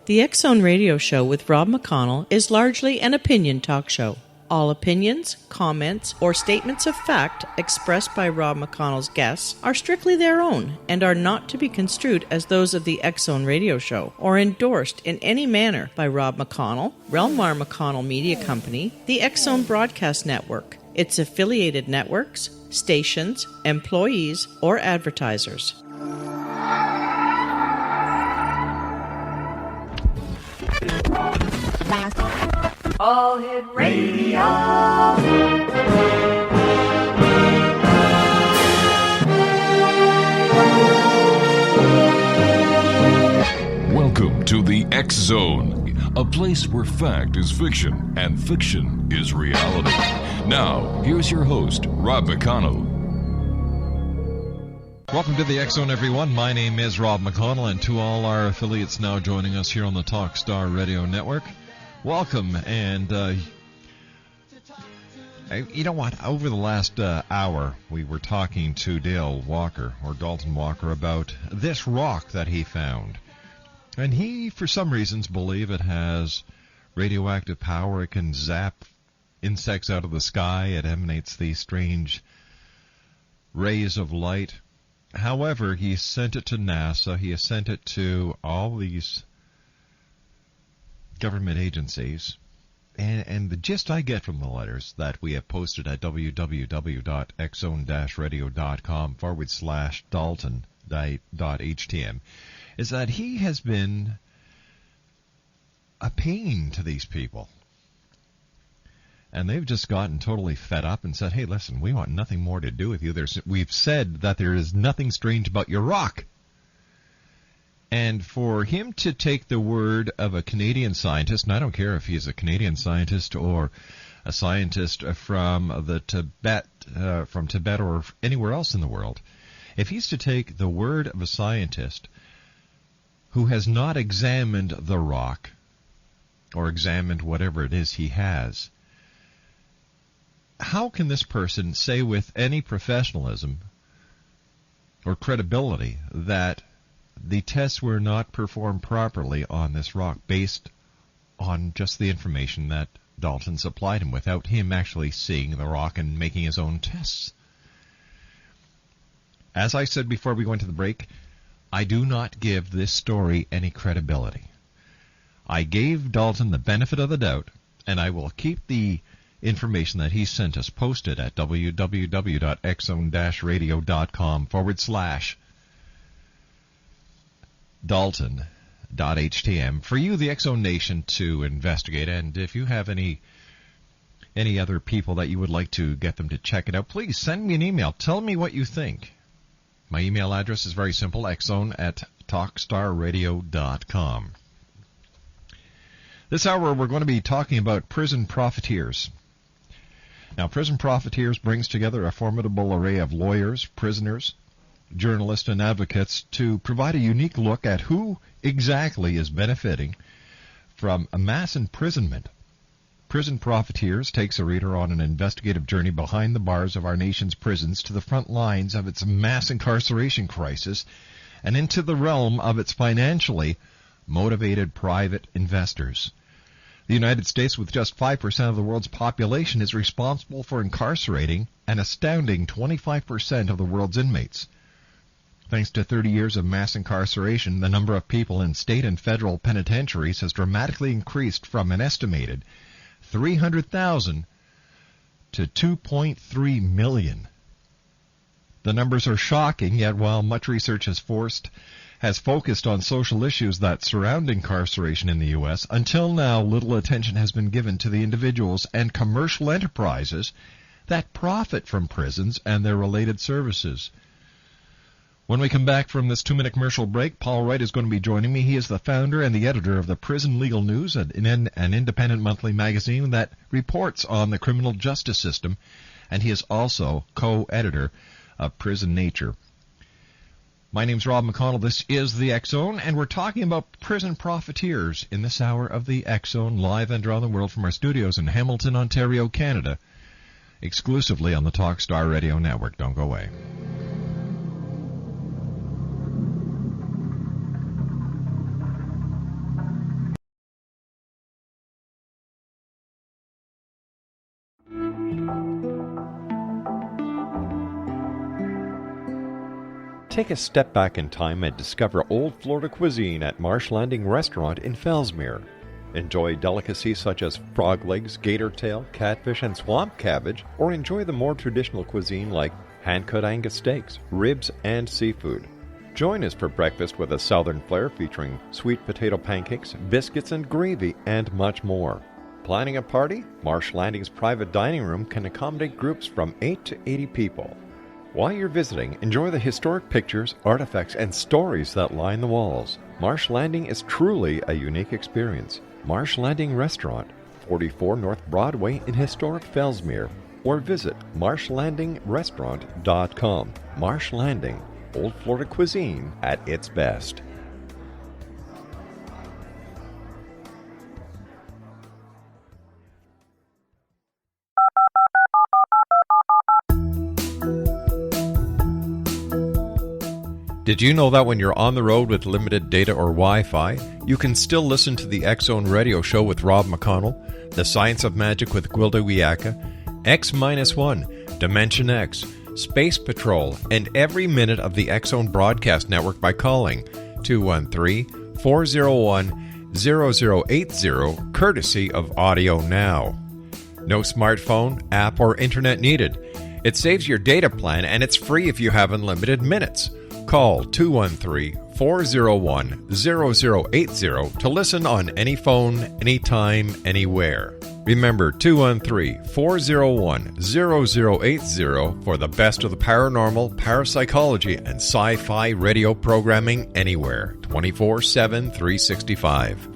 The X-Zone Radio Show with Rob McConnell is largely an opinion talk show. All opinions, comments, or statements of fact expressed by Rob McConnell's guests are strictly their own and are not to be construed as those of the X-Zone Radio Show or endorsed in any manner by Rob McConnell, Relmar McConnell Media Company, the X-Zone Broadcast Network, its affiliated networks, stations, employees, or advertisers. All Hit Radio. Welcome to the X-Zone, a place where fact is fiction and fiction is reality. Now, here's your host, Rob McConnell. Welcome to the X-Zone, everyone. My name is Rob McConnell, and to all our affiliates now joining us here on the Talkstar Radio Network, welcome. And you know what? Over the last hour, we were talking to Dale Walker, or Dalton Walker, about this rock that he found. And he, for some reasons, believe it has radioactive power. It can zap insects out of the sky. It emanates these strange rays of light. However, he sent it to NASA. He has sent it to all these government agencies. And the gist I get from the letters that we have posted at www.xzone-radio.com/Dalton.htm is that he has been a pain to these people. And they've just gotten totally fed up and said, hey, listen, we want nothing more to do with you. We've said that there is nothing strange about your rock. And for him to take the word of a Canadian scientist, and I don't care if he's a Canadian scientist or a scientist from Tibet or anywhere else in the world, if he's to take the word of a scientist who has not examined the rock or examined whatever it is he has, how can this person say with any professionalism or credibility that the tests were not performed properly on this rock based on just the information that Dalton supplied him without him actually seeing the rock and making his own tests? As I said before we went to the break, I do not give this story any credibility. I gave Dalton the benefit of the doubt, and I will keep the information that he sent us posted at www.xzone-radio.com/Dalton.htm for you, the X-Zone Nation, to investigate. And if you have any other people that you would like to get them to check it out, please send me an email. Tell me what you think. My email address is very simple, xzone@talkstarradio.com. This hour we're going to be talking about prison profiteers. Now, Prison Profiteers brings together a formidable array of lawyers, prisoners, journalists, and advocates to provide a unique look at who exactly is benefiting from a mass imprisonment. Prison Profiteers takes a reader on an investigative journey behind the bars of our nation's prisons to the front lines of its mass incarceration crisis and into the realm of its financially motivated private investors. The United States, with just 5% of the world's population, is responsible for incarcerating an astounding 25% of the world's inmates. Thanks to 30 years of mass incarceration, the number of people in state and federal penitentiaries has dramatically increased from an estimated 300,000 to 2.3 million. The numbers are shocking, yet while much research has focused on social issues that surround incarceration in the U.S., until now little attention has been given to the individuals and commercial enterprises that profit from prisons and their related services. When we come back from this 2-minute commercial break, Paul Wright is going to be joining me. He is the founder and the editor of the Prison Legal News, an independent monthly magazine that reports on the criminal justice system, and he is also co-editor of Prison Nature. My name's Rob McConnell. This is the X-Zone, and we're talking about prison profiteers in this hour of the X-Zone, live and around the world from our studios in Hamilton, Ontario, Canada, exclusively on the Talkstar Radio Network. Don't go away. Take a step back in time and discover old Florida cuisine at Marsh Landing Restaurant in Fellsmere. Enjoy delicacies such as frog legs, gator tail, catfish, and swamp cabbage, or enjoy the more traditional cuisine like hand-cut Angus steaks, ribs, and seafood. Join us for breakfast with a southern flair featuring sweet potato pancakes, biscuits, and gravy, and much more. Planning a party? Marsh Landing's private dining room can accommodate groups from 8 to 80 people. While you're visiting, enjoy the historic pictures, artifacts, and stories that line the walls. Marsh Landing is truly a unique experience. Marsh Landing Restaurant, 44 North Broadway in historic Fellsmere, or visit marshlandingrestaurant.com. Marsh Landing, Old Florida cuisine at its best. Did you know that when you're on the road with limited data or Wi-Fi, you can still listen to the X-Zone radio show with Rob McConnell, The Science of Magic with Gwilda Wiyaka, X-1, Dimension X, Space Patrol, and every minute of the X-Zone broadcast network by calling 213-401-0080, courtesy of Audio Now. No smartphone, app, or internet needed. It saves your data plan, and it's free if you have unlimited minutes. Call 213-401-0080 to listen on any phone, anytime, anywhere. Remember 213-401-0080 for the best of the paranormal, parapsychology, and sci-fi radio programming anywhere, 24/7, 365.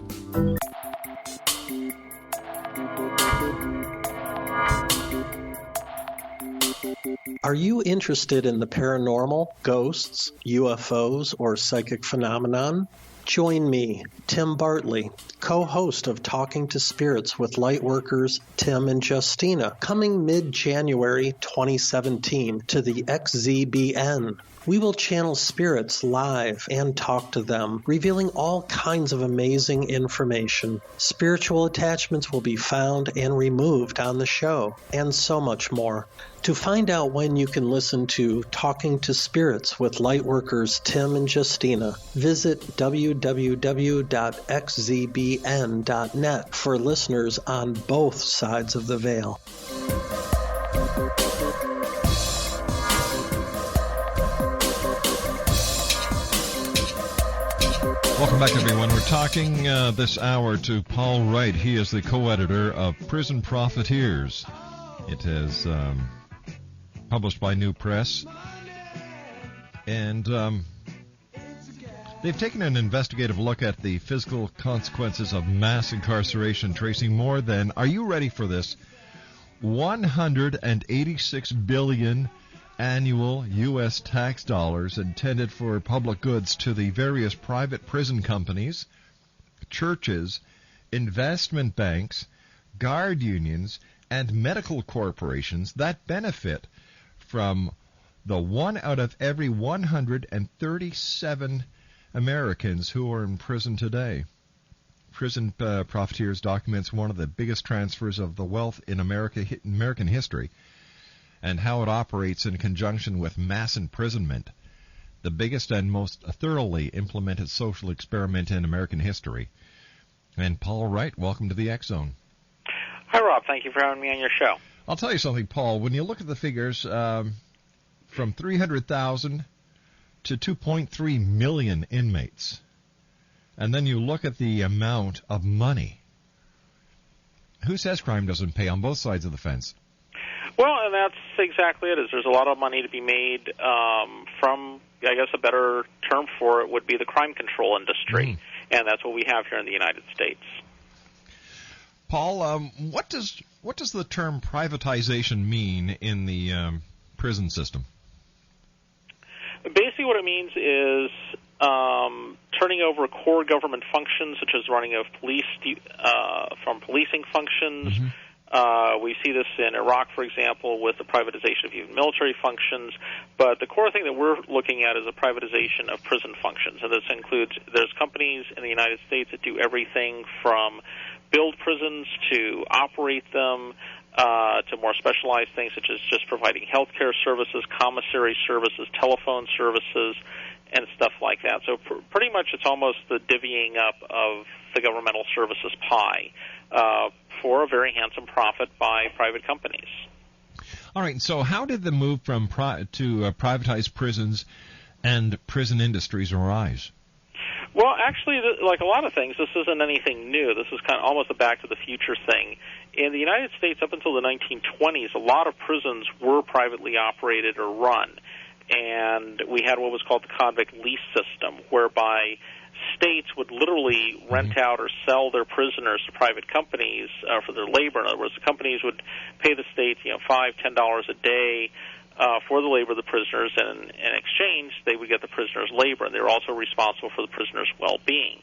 Are you interested in the paranormal, ghosts, UFOs, or psychic phenomenon? Join me, Tim Bartley, co-host of Talking to Spirits with Lightworkers Tim and Justina, coming mid-January 2017 to the XZBN. We will channel spirits live and talk to them, revealing all kinds of amazing information. Spiritual attachments will be found and removed on the show, and so much more. To find out when you can listen to Talking to Spirits with Lightworkers Tim and Justina, visit www.xzbn.net for listeners on both sides of the veil. Welcome back, everyone. We're talking this hour to Paul Wright. He is the co-editor of Prison Profiteers. It is published by New Press. And they've taken an investigative look at the physical consequences of mass incarceration, tracing more than, are you ready for this, 186 billion annual U.S. tax dollars intended for public goods to the various private prison companies, churches, investment banks, guard unions, and medical corporations that benefit from the 1 out of every 137 Americans who are in prison today. Prison Profiteers documents one of the biggest transfers of the wealth in American history, and how it operates in conjunction with mass imprisonment, the biggest and most thoroughly implemented social experiment in American history. And Paul Wright, welcome to the X-Zone. Hi, Rob. Thank you for having me on your show. I'll tell you something, Paul. When you look at the figures, from 300,000 to 2.3 million inmates, and then you look at the amount of money, who says crime doesn't pay on both sides of the fence? Well, and that's exactly it. There's a lot of money to be made from, I guess a better term for it would be the crime control industry, and that's what we have here in the United States. Paul, what does the term privatization mean in the prison system? Basically what it means is turning over core government functions, such as running of police from policing functions. Mm-hmm. We see this in Iraq, for example, with the privatization of even military functions. But the core thing that we're looking at is a privatization of prison functions. And this includes, there's companies in the United States that do everything from build prisons to operate them, to more specialized things such as just providing healthcare services, commissary services, telephone services, and stuff like that. So pretty much it's almost the divvying up of the governmental services pie for a very handsome profit by private companies. All right, so how did the move from to privatized prisons and prison industries arise? Well, actually, like a lot of things, this isn't anything new. This is kind of almost a Back to the Future thing. In the United States, up until the 1920s, a lot of prisons were privately operated or run. And we had what was called the convict lease system, whereby states would literally rent out or sell their prisoners to private companies for their labor. In other words, the companies would pay the state, $5, $10 a day for the labor of the prisoners, and in exchange, they would get the prisoners' labor, and they were also responsible for the prisoners' well-being.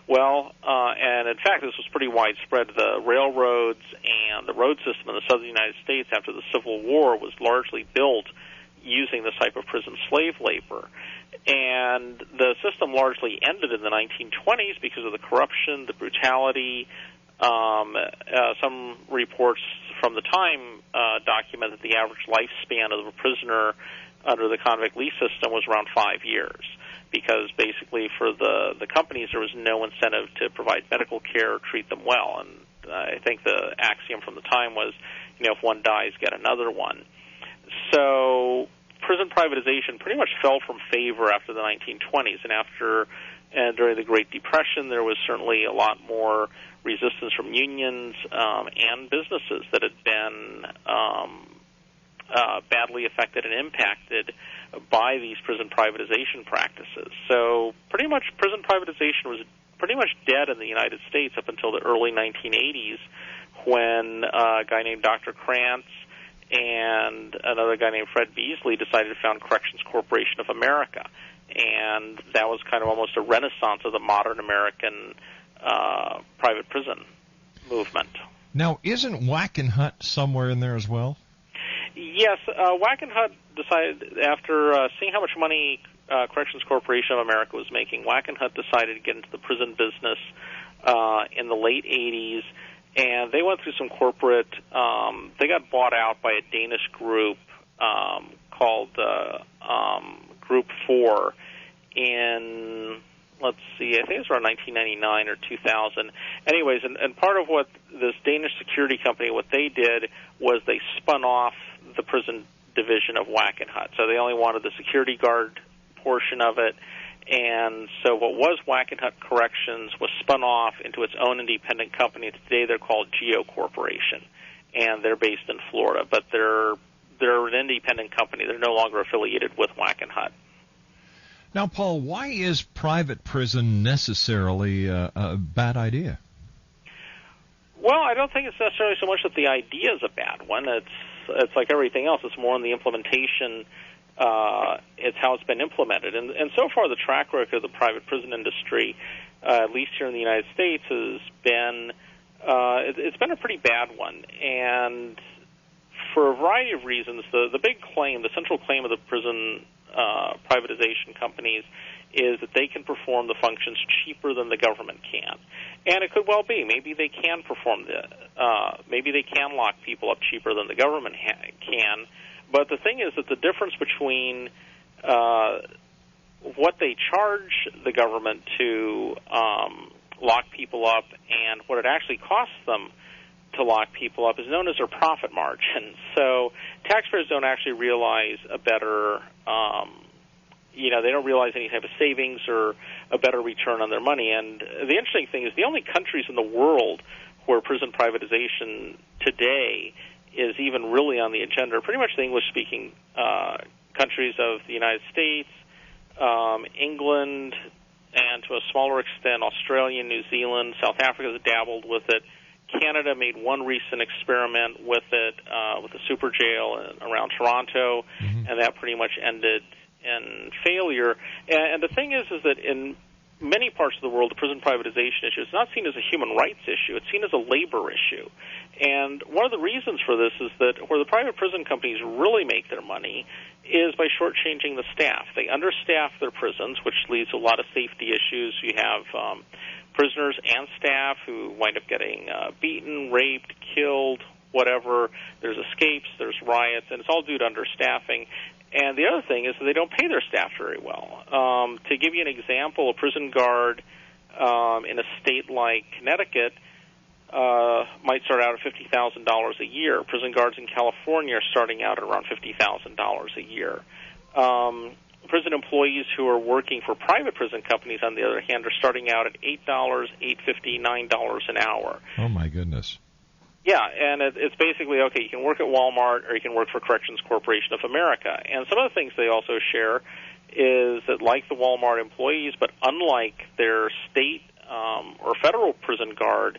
Well, and in fact, this was pretty widespread. The railroads and the road system in the southern United States after the Civil War was largely built using this type of prison slave labor. And the system largely ended in the 1920s because of the corruption, the brutality. Some reports from the time document that the average lifespan of a prisoner under the convict lease system was around 5 years, because basically for the companies there was no incentive to provide medical care or treat them well. And I think the axiom from the time was, if one dies, get another one. So prison privatization pretty much fell from favor after the 1920s, and during the Great Depression there was certainly a lot more resistance from unions and businesses that had been badly affected and impacted by these prison privatization practices. So pretty much prison privatization was pretty much dead in the United States up until the early 1980s, when a guy named Dr. Krantz and another guy named Fred Beasley decided to found Corrections Corporation of America. And that was kind of almost a renaissance of the modern American private prison movement. Now, isn't Wackenhut somewhere in there as well? Yes, Wackenhut decided, after seeing how much money Corrections Corporation of America was making, Wackenhut decided to get into the prison business in the late 80s, and they went through some corporate, they got bought out by a Danish group called Group 4 in, let's see, I think it was around 1999 or 2000. Anyways, and part of what this Danish security company, what they did was they spun off the prison division of Wackenhut. So they only wanted the security guard portion of it. And so what was Wackenhut Corrections was spun off into its own independent company. Today they're called Geo Corporation, and they're based in Florida. But they're an independent company. They're no longer affiliated with Wackenhut. Now, Paul, why is private prison necessarily a bad idea? Well, I don't think it's necessarily so much that the idea is a bad one. It's like everything else. It's more in the implementation. It's how it's been implemented. And so far, the track record of the private prison industry, at least here in the United States, has been it's been a pretty bad one. And for a variety of reasons, the big claim, the central claim of the prison privatization companies is that they can perform the functions cheaper than the government can. And it could well be. Maybe they can perform maybe they can lock people up cheaper than the government can. But the thing is that the difference between what they charge the government to lock people up and what it actually costs them to lock people up is known as their profit margin. So taxpayers don't actually realize a better, they don't realize any type of savings or a better return on their money. And the interesting thing is the only countries in the world where prison privatization today is even really on the agenda are pretty much the English-speaking countries of the United States, England, and to a smaller extent Australia, New Zealand. South Africa has dabbled with it. Canada made one recent experiment with it, with a super jail around Toronto, and that pretty much ended in failure. And the thing is that in many parts of the world, the prison privatization issue is not seen as a human rights issue. It's seen as a labor issue. And one of the reasons for this is that where the private prison companies really make their money is by shortchanging the staff. They understaff their prisons, which leads to a lot of safety issues. You have prisoners and staff who wind up getting beaten, raped, killed, whatever. There's escapes, there's riots, and it's all due to understaffing. And the other thing is that they don't pay their staff very well. To give you an example, a prison guard in a state like Connecticut might start out at $50,000 a year. Prison guards in California are starting out at around $50,000 a year. Prison employees who are working for private prison companies, on the other hand, are starting out at $8, $8.50, $9 an hour. Oh, my goodness. Yeah, and it's basically, okay, you can work at Walmart or you can work for Corrections Corporation of America. And some of the things they also share is that, like the Walmart employees, but unlike their state or federal prison guard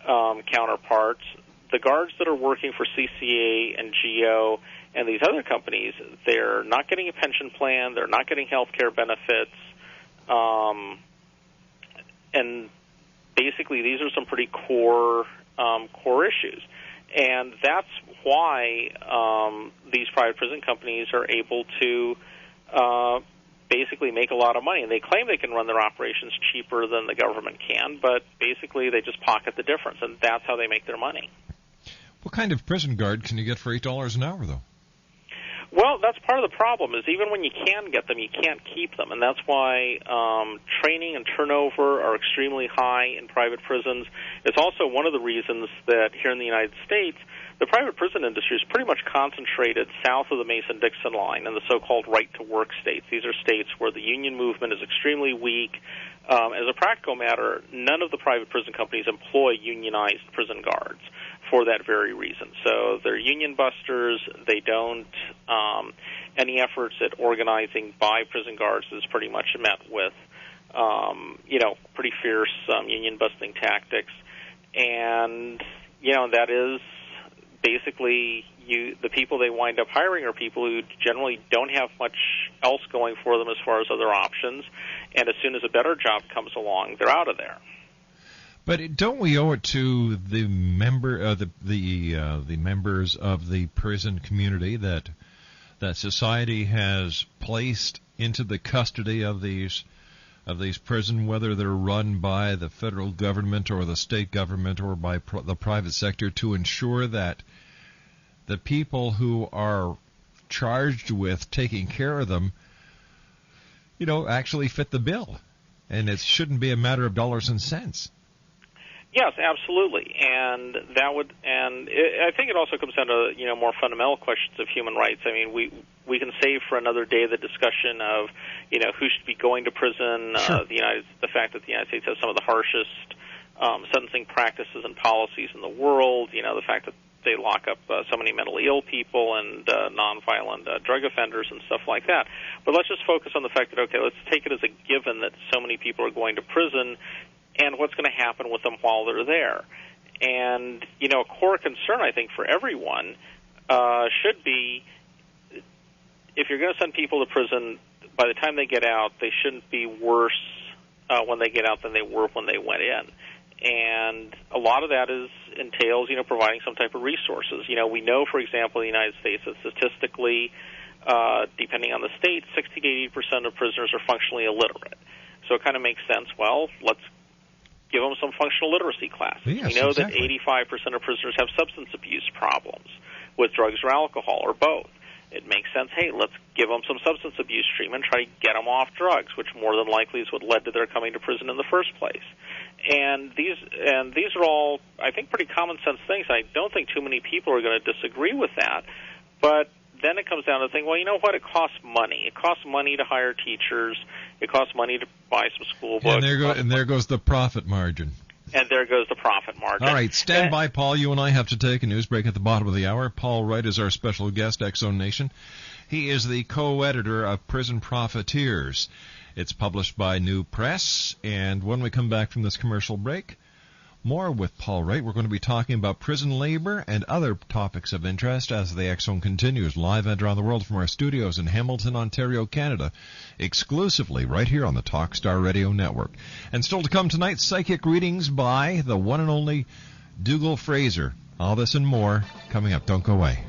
counterparts, the guards that are working for CCA and GEO and these other companies, they're not getting a pension plan, they're not getting health care benefits, and basically these are some pretty core issues. And that's why these private prison companies are able to basically make a lot of money. And they claim they can run their operations cheaper than the government can, but basically they just pocket the difference, and that's how they make their money. What kind of prison guard can you get for $8 an hour, though? Well, that's part of the problem, is even when you can get them, you can't keep them. And that's why training and turnover are extremely high in private prisons. It's also one of the reasons that here in the United States, the private prison industry is pretty much concentrated south of the Mason-Dixon line in the so-called right-to-work states. These are states where the union movement is extremely weak. As a practical matter, none of the private prison companies employ unionized prison guards for that very reason. So they're union busters. They don't. Any efforts at organizing by prison guards is pretty much met with, pretty fierce union busting tactics. And, that is basically the people they wind up hiring are people who generally don't have much else going for them as far as other options. And as soon as a better job comes along, they're out of there. But don't we owe it to the the members of the prison community that society has placed into the custody of these prisons, whether they're run by the federal government or the state government or by the private sector, to ensure that the people who are charged with taking care of them, actually fit the bill, and it shouldn't be a matter of dollars and cents. Yes, absolutely, and I think it also comes down to more fundamental questions of human rights. I mean, we can save for another day the discussion of who should be going to prison. Sure. The fact that the United States has some of the harshest sentencing practices and policies in the world. The fact that they lock up so many mentally ill people and nonviolent drug offenders and stuff like that. But let's just focus on the fact that, okay, let's take it as a given that so many people are going to prison, and what's going to happen with them while they're there. And, a core concern, I think, for everyone should be, if you're going to send people to prison, by the time they get out, they shouldn't be worse when they get out than they were when they went in. And a lot of that entails, providing some type of resources. We know, for example, in the United States that statistically, depending on the state, 60 to 80% of prisoners are functionally illiterate. So it kind of makes sense, well, let's give them some functional literacy classes. Yes, we know exactly. that 85% of prisoners have substance abuse problems with drugs or alcohol or both. It makes sense, hey, let's give them some substance abuse treatment, try to get them off drugs, which more than likely is what led to their coming to prison in the first place. And these are all, I think, pretty common sense things. I don't think too many people are going to disagree with that. But then it comes down to think, well, you know what? It costs money. It costs money to hire teachers. It costs money to buy some school books. And there goes the profit margin. And there goes the profit margin. All right, stand by, Paul. You and I have to take a news break at the bottom of the hour. Paul Wright is our special guest, X-Zone Nation. He is the co-editor of Prison Profiteers. It's published by New Press. And when we come back from this commercial break, more with Paul Wright. We're going to be talking about prison labor and other topics of interest as the X-Zone continues live and around the world from our studios in Hamilton, Ontario, Canada, exclusively right here on the Talkstar Radio Network. And still to come tonight, psychic readings by the one and only Dougal Fraser. All this and more coming up. Don't go away.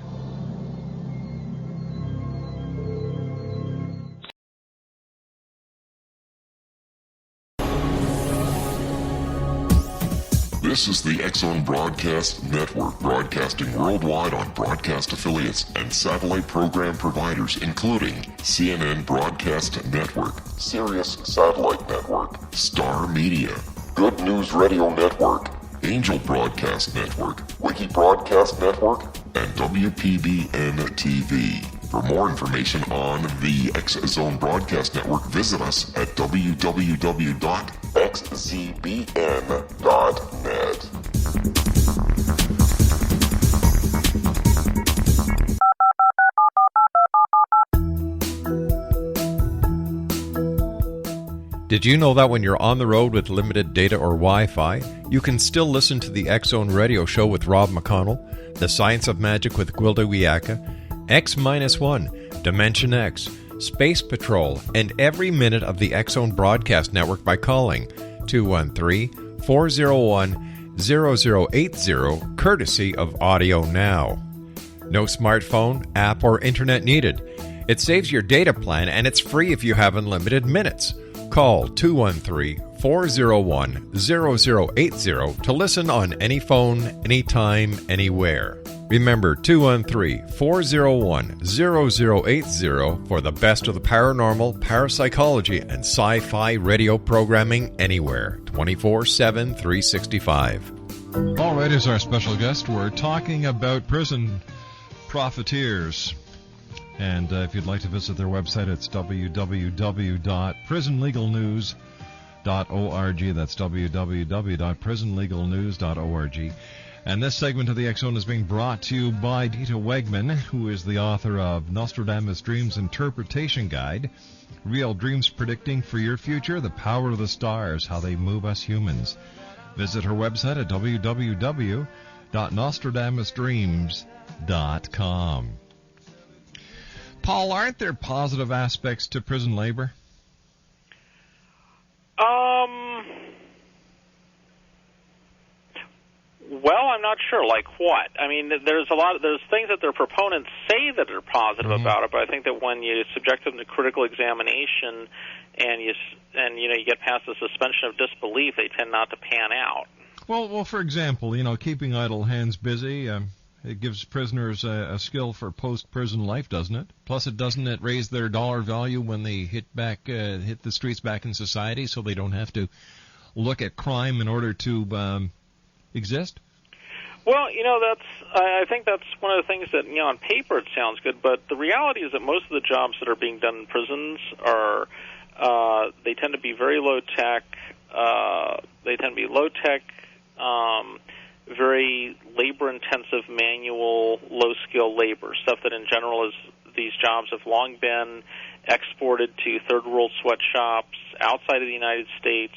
This is the X-Zone Broadcast Network, broadcasting worldwide on broadcast affiliates and satellite program providers, including CNN Broadcast Network, Sirius Satellite Network, Star Media, Good News Radio Network, Angel Broadcast Network, Wiki Broadcast Network, and WPBN TV. For more information on the X-Zone Broadcast Network, visit us at www.xzbn.net. Did you know that when you're on the road with limited data or Wi-Fi, you can still listen to the X-Zone Radio Show with Rob McConnell, The Science of Magic with Gwilda Wiyaka, X-1, Dimension X, Space Patrol, and every minute of the X-Zone Broadcast Network by calling 213-401-0080, courtesy of Audio Now. No smartphone, app, or internet needed. It saves your data plan, and it's free if you have unlimited minutes. Call 213-401-0080 to listen on any phone, anytime, anywhere. Remember, 213-401-0080 for the best of the paranormal, parapsychology, and sci-fi radio programming anywhere, 24/7, 365. All right, as our special guest, we're talking about prison profiteers. And if you'd like to visit their website, it's www.prisonlegalnews.org. That's www.prisonlegalnews.org. And this segment of the X-Zone is being brought to you by Dita Wegman, who is the author of Nostradamus' Dreams Interpretation Guide, Real Dreams Predicting for Your Future, The Power of the Stars, How They Move Us Humans. Visit her website at www.nostradamusdreams.com. Paul, aren't there positive aspects to prison labor? Well, I'm not sure. Like what? I mean, there's things that their proponents say that are positive about it, but I think that when you subject them to critical examination and you get past the suspension of disbelief, they tend not to pan out. Well, for example, keeping idle hands busy. It gives prisoners a skill for post-prison life, doesn't it? Plus, doesn't it raise their dollar value when they hit the streets back in society, so they don't have to look at crime in order to exist? Well, I think that's one of the things that, on paper it sounds good, but the reality is that most of the jobs that are being done in prisons are, they tend to be very low-tech. They tend to be low-tech, very labor-intensive, manual, low-skill labor, stuff that in general these jobs have long been exported to third-world sweatshops outside of the United States,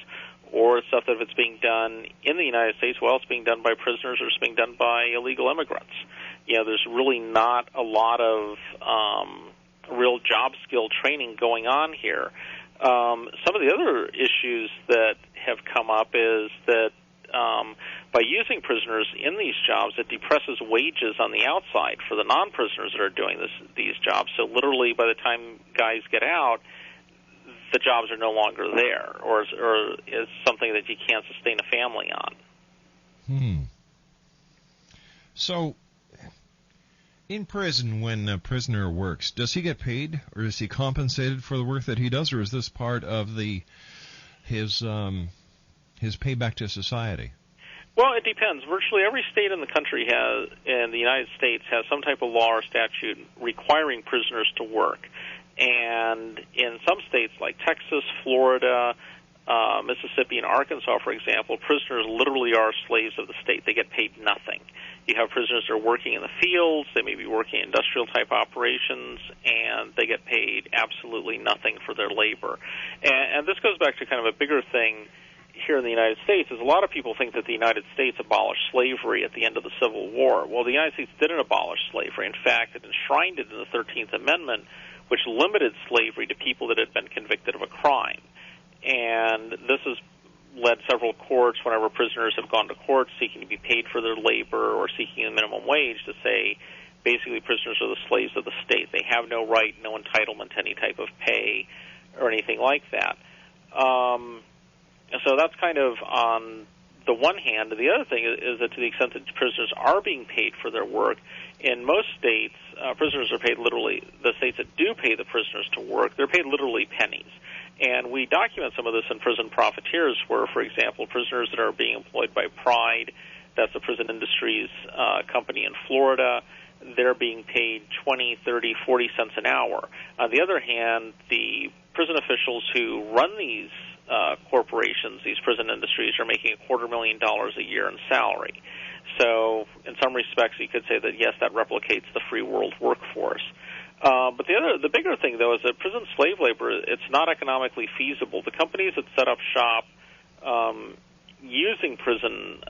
or stuff that if it's being done in the United States, well, it's being done by prisoners or it's being done by illegal immigrants. There's really not a lot of real job skill training going on here. Some of the other issues that have come up is that by using prisoners in these jobs, it depresses wages on the outside for the non-prisoners that are doing these jobs. So literally, by the time guys get out, the jobs are no longer there, or is something that you can't sustain a family on. So, in prison, when a prisoner works, does he get paid, or is he compensated for the work that he does, or is this part of his payback to society? Well, it depends. Virtually every state in the country in the United States has some type of law or statute requiring prisoners to work. And in some states like Texas, Florida, Mississippi, and Arkansas, for example, prisoners literally are slaves of the state. They get paid nothing. You have prisoners that are working in the fields, they may be working in industrial-type operations, and they get paid absolutely nothing for their labor. And this goes back to kind of a bigger thing here in the United States, is a lot of people think that the United States abolished slavery at the end of the Civil War. Well, the United States didn't abolish slavery. In fact, it enshrined it in the 13th Amendment, which limited slavery to people that had been convicted of a crime. And this has led several courts, whenever prisoners have gone to court seeking to be paid for their labor or seeking a minimum wage, to say basically prisoners are the slaves of the state. They have no right, no entitlement to any type of pay or anything like that. So that's kind of on the one hand. And the other thing is that to the extent that prisoners are being paid for their work, in most states, prisoners are paid literally, the states that do pay the prisoners to work, they're paid literally pennies. And we document some of this in Prison Profiteers, where, for example, prisoners that are being employed by Pride, that's the prison industries company in Florida, they're being paid 20, 30, 40 cents an hour. On the other hand, the prison officials who run these corporations, these prison industries, are making $250,000 a year in salary. So in some respects, you could say that, yes, that replicates the free world workforce. But the bigger thing, though, is that prison slave labor, it's not economically feasible. The companies that set up shop using prison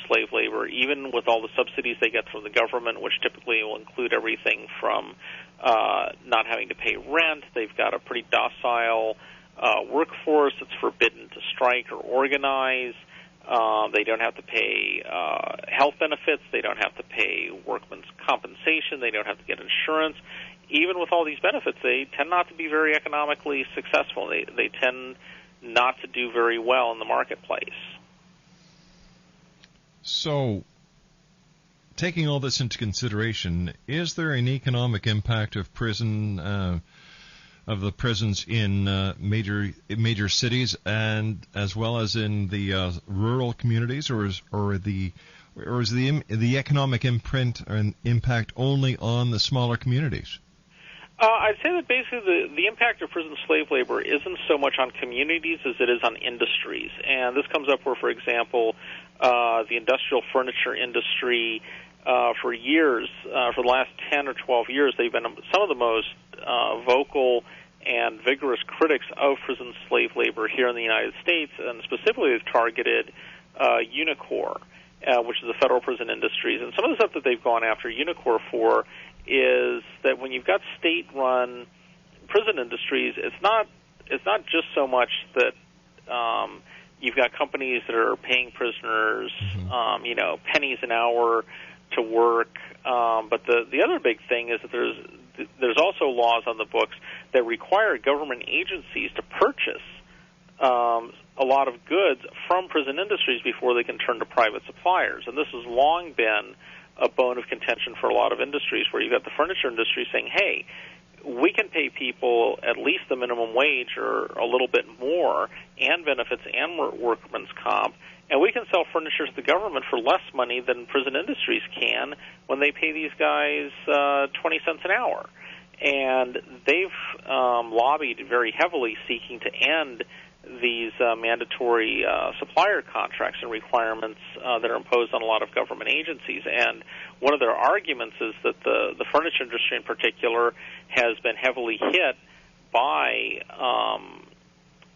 slave labor, even with all the subsidies they get from the government, which typically will include everything from not having to pay rent, they've got a pretty docile workforce. It's forbidden to strike or organize. They don't have to pay health benefits. They don't have to pay workman's compensation. They don't have to get insurance. Even with all these benefits, they tend not to be very economically successful. They tend not to do very well in the marketplace. So, taking all this into consideration, is there an economic impact of the prisons in major cities and as well as in the rural communities, or is the economic imprint and impact only on the smaller communities? I'd say that basically the impact of prison slave labor isn't so much on communities as it is on industries. And this comes up where, for example, the industrial furniture industry, for years, for the last 10 or 12 years, they've been some of the most vocal and vigorous critics of prison slave labor here in the United States, and specifically they've targeted Unicor, which is the federal prison industries. And some of the stuff that they've gone after Unicor for is that when you've got state-run prison industries, it's not just so much that you've got companies that are paying prisoners, pennies an hour to work. But the other big thing is that there's also laws on the books that require government agencies to purchase a lot of goods from prison industries before they can turn to private suppliers. And this has long been a bone of contention for a lot of industries, where you've got the furniture industry saying, hey, we can pay people at least the minimum wage or a little bit more, and benefits and workman's comp, and we can sell furniture to the government for less money than prison industries can when they pay these guys 20 cents an hour. And they've lobbied very heavily seeking to end these mandatory supplier contracts and requirements that are imposed on a lot of government agencies. And one of their arguments is that the furniture industry in particular has been heavily hit by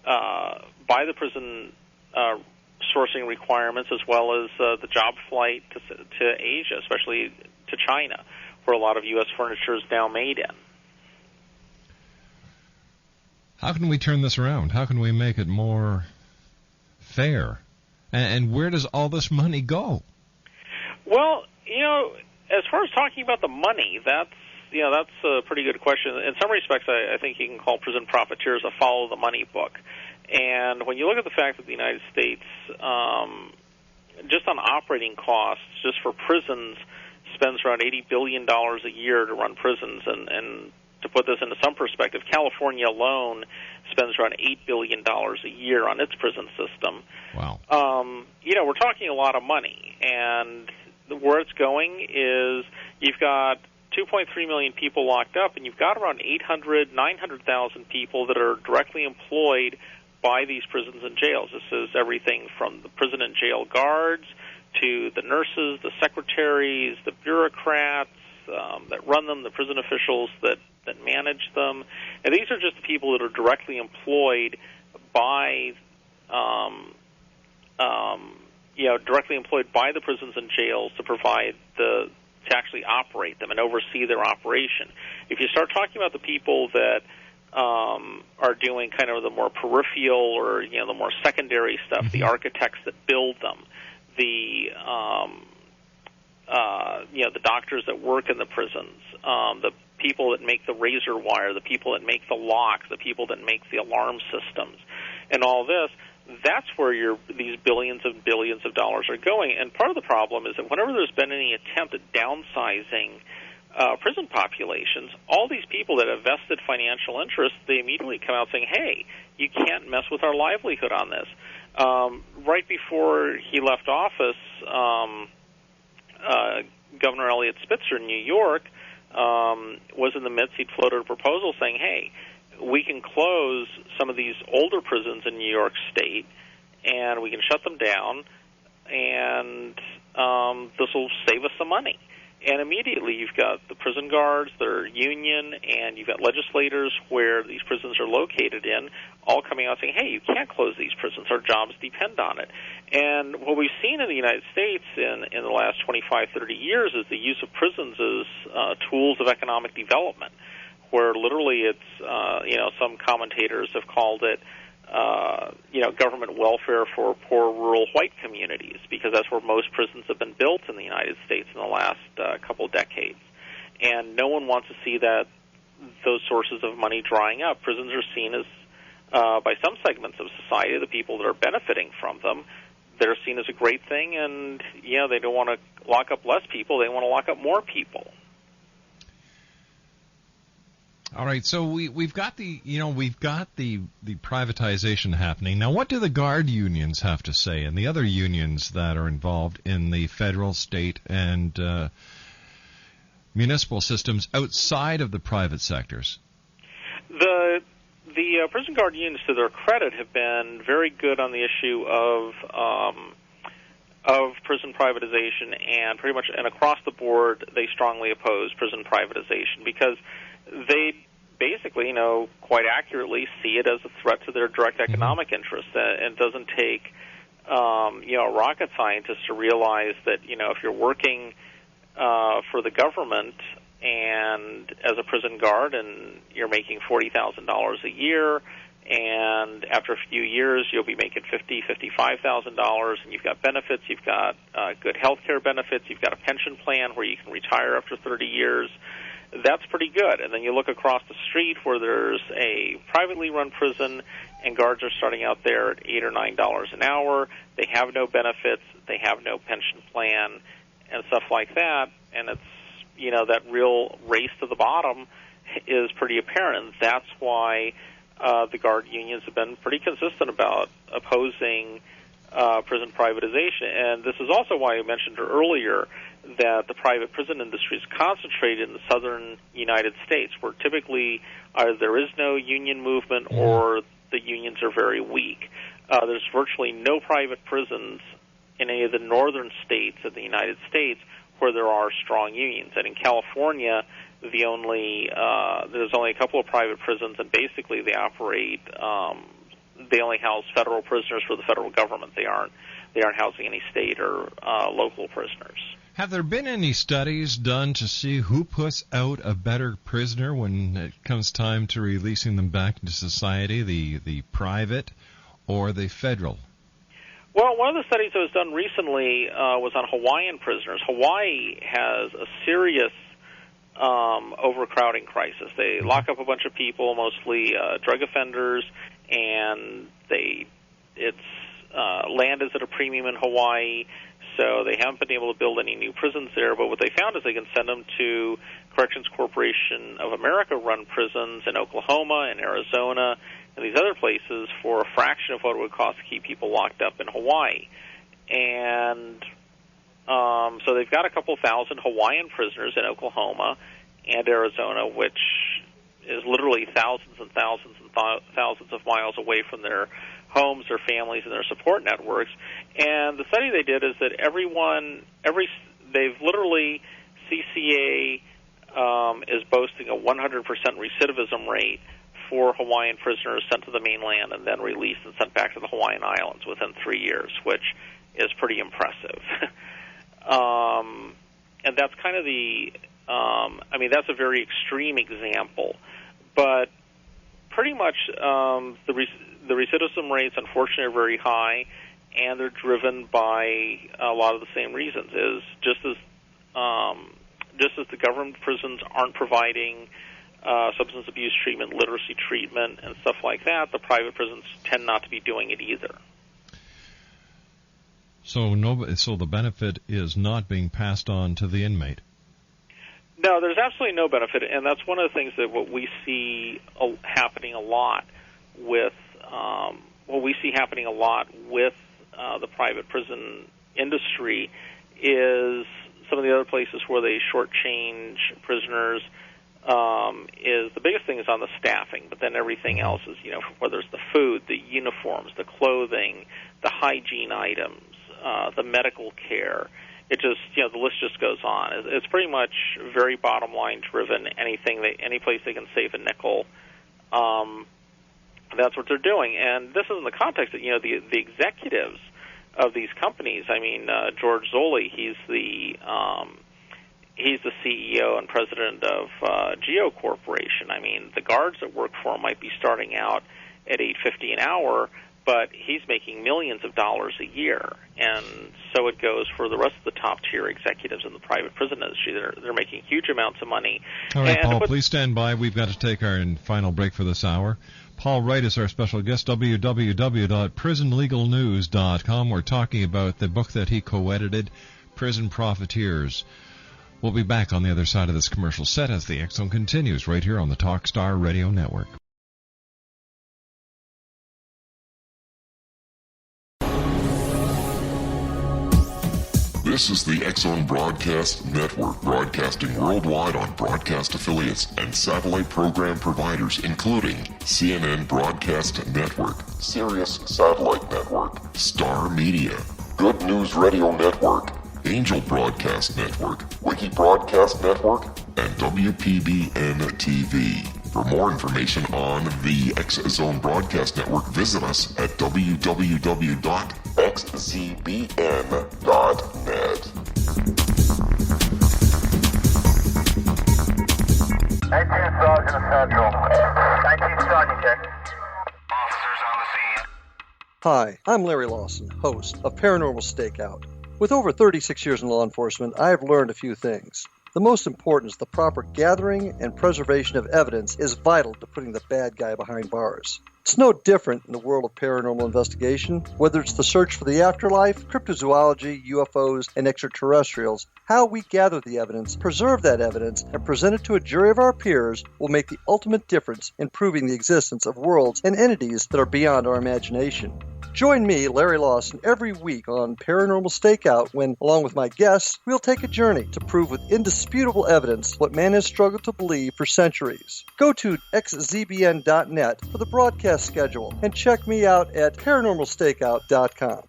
the prison sourcing requirements, as well as the job flight to Asia, especially to China, where a lot of U.S. furniture is now made in. How can we turn this around? How can we make it more fair? And where does all this money go? Well, as far as talking about the money, that's a pretty good question. In some respects, I think you can call Prison Profiteers a follow the money book. And when you look at the fact that the United States, just on operating costs, just for prisons, spends around $80 billion a year to run prisons, and to put this into some perspective, California alone spends around $8 billion a year on its prison system. Wow. We're talking a lot of money, and where it's going is you've got 2.3 million people locked up, and you've got around 900,000 people that are directly employed by these prisons and jails. This is everything from the prison and jail guards to the nurses, the secretaries, the bureaucrats that run them, the prison officials that manage them. And these are just the people that are directly employed by the prisons and jails to provide to actually operate them and oversee their operation. If you start talking about the people that are doing kind of the more peripheral or the more secondary stuff, the architects that build them, the doctors that work in the prisons, the people that make the razor wire, the people that make the locks, the people that make the alarm systems, and all this, that's where these billions and billions of dollars are going. And part of the problem is that whenever there's been any attempt at downsizing prison populations, all these people that have vested financial interests, they immediately come out saying, hey, you can't mess with our livelihood on this. Right before he left office, Governor Eliot Spitzer in New York was in the midst. He'd floated a proposal saying, hey, we can close some of these older prisons in New York State, and we can shut them down, and this will save us some money. And immediately you've got the prison guards, their union, and you've got legislators where these prisons are located in, all coming out saying, hey, you can't close these prisons. Our jobs depend on it. And what we've seen in the United States in the last 25, 30 years is the use of prisons as tools of economic development, where literally it's, some commentators have called it, government welfare for poor rural white communities, because that's where most prisons have been built in the United States in the last couple decades. And no one wants to see that those sources of money drying up. Prisons are seen as, by some segments of society, the people that are benefiting from them, they're seen as a great thing, and, they don't want to lock up less people, they want to lock up more people. All right, so we've got the privatization happening. Now, what do the guard unions have to say, and the other unions that are involved in the federal, state, and municipal systems outside of the private sectors? The prison guard unions, to their credit, have been very good on the issue of prison privatization, and pretty much and across the board, they strongly oppose prison privatization because they basically, quite accurately see it as a threat to their direct economic interests. And it doesn't take, a rocket scientist to realize that, if you're working for the government and as a prison guard and you're making $40,000 a year, and after a few years you'll be making $55,000, and you've got benefits, you've got good health care benefits, you've got a pension plan where you can retire after 30 years, that's pretty good. And then you look across the street where there's a privately run prison and guards are starting out there at $8 or $9 an hour. They have no benefits. They have no pension plan and stuff like that. And it's, that real race to the bottom is pretty apparent. That's why the guard unions have been pretty consistent about opposing prison privatization. And this is also why I mentioned earlier that the private prison industry is concentrated in the southern United States, where typically either there is no union movement or the unions are very weak. There's virtually no private prisons in any of the northern states of the United States where there are strong unions. And in California, there's only a couple of private prisons, and basically they operate. They only house federal prisoners for the federal government. They aren't housing any state or local prisoners. Have there been any studies done to see who puts out a better prisoner when it comes time to releasing them back into society, the private or the federal? Well, one of the studies that was done recently was on Hawaiian prisoners. Hawaii has a serious overcrowding crisis. They lock up a bunch of people, mostly drug offenders, and land is at a premium in Hawaii, so they haven't been able to build any new prisons there. But what they found is they can send them to Corrections Corporation of America-run prisons in Oklahoma and Arizona and these other places for a fraction of what it would cost to keep people locked up in Hawaii. And so they've got a couple thousand Hawaiian prisoners in Oklahoma and Arizona, which is literally thousands and thousands and thousands of miles away from their homes, their families, and their support networks. And the study they did is that they've literally, CCA is boasting a 100% recidivism rate for Hawaiian prisoners sent to the mainland and then released and sent back to the Hawaiian Islands within 3 years, which is pretty impressive. And that's kind of that's a very extreme example. But pretty much the recidivism rates, unfortunately, are very high, and they're driven by a lot of the same reasons. Is just as the government prisons aren't providing substance abuse treatment, literacy treatment, and stuff like that, the private prisons tend not to be doing it either. So the benefit is not being passed on to the inmate. No, there's absolutely no benefit, and that's one of the things that what we see happening a lot with the private prison industry is some of the other places where they shortchange prisoners. Is the biggest thing is on the staffing, but then everything else is, whether it's the food, the uniforms, the clothing, the hygiene items, the medical care. It just, the list just goes on. It's pretty much very bottom line driven. Any place they can save a nickel, that's what they're doing. And this is in the context that the executives of these companies. I mean, George Zolli, he's the CEO and president of Geo Corporation. I mean, the guards that work for him might be starting out at $8.50 an hour, but he's making millions of dollars a year, and so it goes for the rest of the top-tier executives in the private prison industry. They're making huge amounts of money. All right, Paul, please stand by. We've got to take our final break for this hour. Paul Wright is our special guest, www.prisonlegalnews.com. We're talking about the book that he co-edited, Prison Profiteers. We'll be back on the other side of this commercial set as the X Zone continues right here on the Talkstar Radio Network. This is the X Zone Broadcast Network, broadcasting worldwide on broadcast affiliates and satellite program providers, including CNN Broadcast Network, Sirius Satellite Network, Star Media, Good News Radio Network, Angel Broadcast Network, Wiki Broadcast Network, and WPBN TV. For more information on the X Zone Broadcast Network, visit us at www.xzbn.net. 19 Sergeant Central. 19 Sergeant, check. Officers on the scene. Hi, I'm Larry Lawson, host of Paranormal Stakeout. With over 36 years in law enforcement, I have learned a few things. The most important is the proper gathering and preservation of evidence is vital to putting the bad guy behind bars. It's no different in the world of paranormal investigation. Whether it's the search for the afterlife, cryptozoology, UFOs, and extraterrestrials, how we gather the evidence, preserve that evidence, and present it to a jury of our peers will make the ultimate difference in proving the existence of worlds and entities that are beyond our imagination. Join me, Larry Lawson, every week on Paranormal Stakeout when, along with my guests, we'll take a journey to prove with indisputable evidence what man has struggled to believe for centuries. Go to xzbn.net for the broadcast schedule and check me out at paranormalstakeout.com.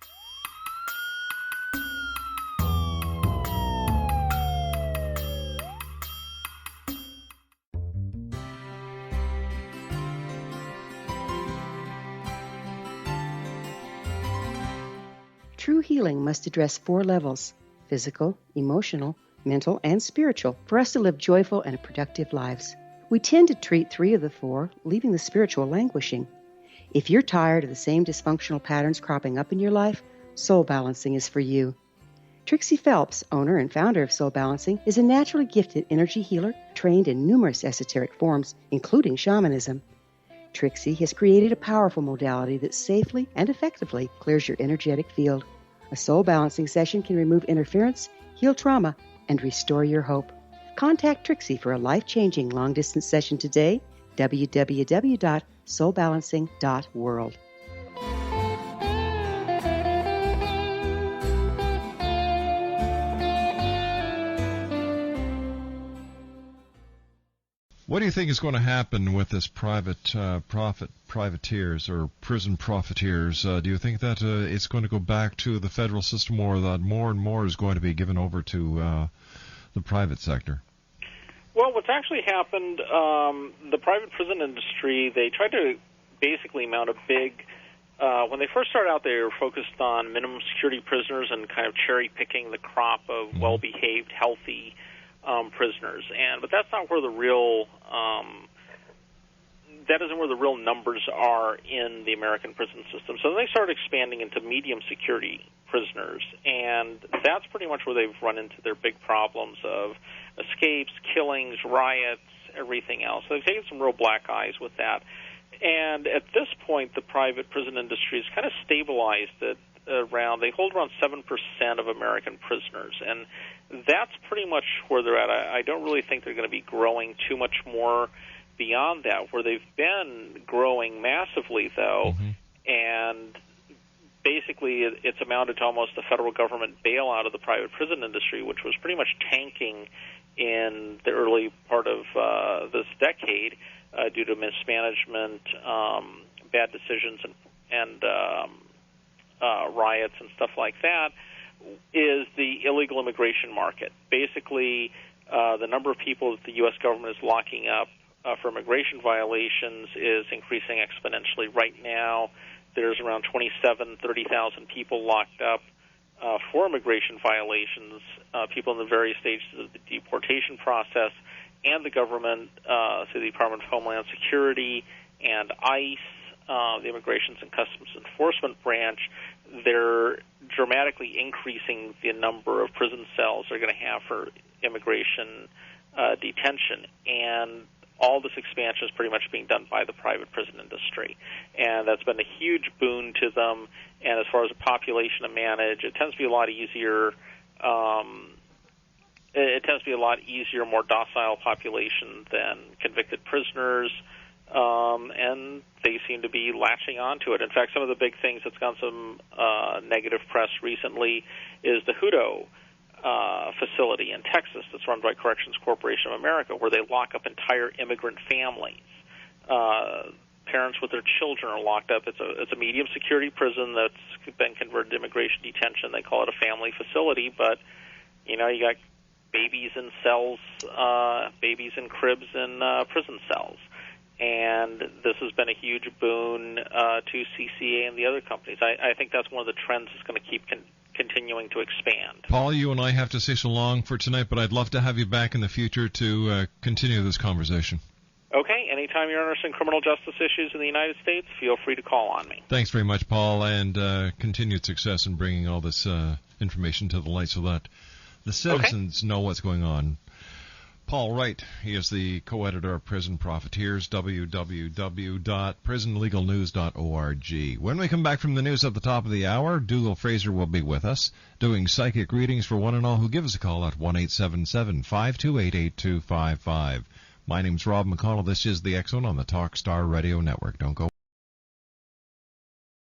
True healing must address 4 levels: physical, emotional, mental, and spiritual, for us to live joyful and productive lives. We tend to treat 3 of the 4, leaving the spiritual languishing. If you're tired of the same dysfunctional patterns cropping up in your life, Soul Balancing is for you. Trixie Phelps, owner and founder of Soul Balancing, is a naturally gifted energy healer trained in numerous esoteric forms, including shamanism. Trixie has created a powerful modality that safely and effectively clears your energetic field. A soul balancing session can remove interference, heal trauma, and restore your hope. Contact Trixie for a life-changing long-distance session today, www.soulbalancing.world. What do you think is going to happen with this privateers or prison profiteers? Do you think that it's going to go back to the federal system, or that more and more is going to be given over to the private sector? Well, what's actually happened, the private prison industry, they tried to basically mount a big... when they first started out, they were focused on minimum security prisoners and kind of cherry-picking the crop of well-behaved, healthy prisoners, but that's not where the real that isn't where the real numbers are in the American prison system. So then they started expanding into medium security prisoners, and that's pretty much where they've run into their big problems of escapes, killings, riots, everything else. So they've taken some real black eyes with that. And at this point, the private prison industry has kind of stabilized at they hold around 7% of American prisoners, and that's pretty much where they're at. I don't really think they're going to be growing too much more beyond that. Where they've been growing massively, though, and basically it's amounted to almost a federal government bailout of the private prison industry, which was pretty much tanking in the early part of this decade due to mismanagement, bad decisions, and riots and stuff like that, is the illegal immigration market. Basically, the number of people that the U.S. government is locking up for immigration violations is increasing exponentially. Right now, there's around 30,000 people locked up for immigration violations, people in the various stages of the deportation process, and the government, through the Department of Homeland Security and ICE, the Immigrations and Customs Enforcement Branch, they're dramatically increasing the number of prison cells they're going to have for immigration detention. And all this expansion is pretty much being done by the private prison industry. And that's been a huge boon to them. And as far as the population to manage, it tends to be a lot easier. More docile population than convicted prisoners. And they seem to be latching onto it. In fact, some of the big things that's gotten some negative press recently is the Hutto facility in Texas that's run by Corrections Corporation of America, where they lock up entire immigrant families. Parents with their children are locked up. It's a medium security prison that's been converted to immigration detention. They call it a family facility, but you got babies in cells, babies in cribs in prison cells. And this has been a huge boon to CCA and the other companies. I think that's one of the trends that's going to keep continuing to expand. Paul, you and I have to say so long for tonight, but I'd love to have you back in the future to continue this conversation. Okay, anytime you're interested in criminal justice issues in the United States, feel free to call on me. Thanks very much, Paul, and continued success in bringing all this information to the light so that the citizens know what's going on. Paul Wright, he is the co-editor of Prison Profiteers, www.prisonlegalnews.org. When we come back from the news at the top of the hour, Dougal Fraser will be with us, doing psychic readings for one and all who give us a call at 1-877-528-8255. My name's Rob McConnell. This is the X-Zone on the Talk Star Radio Network. Don't go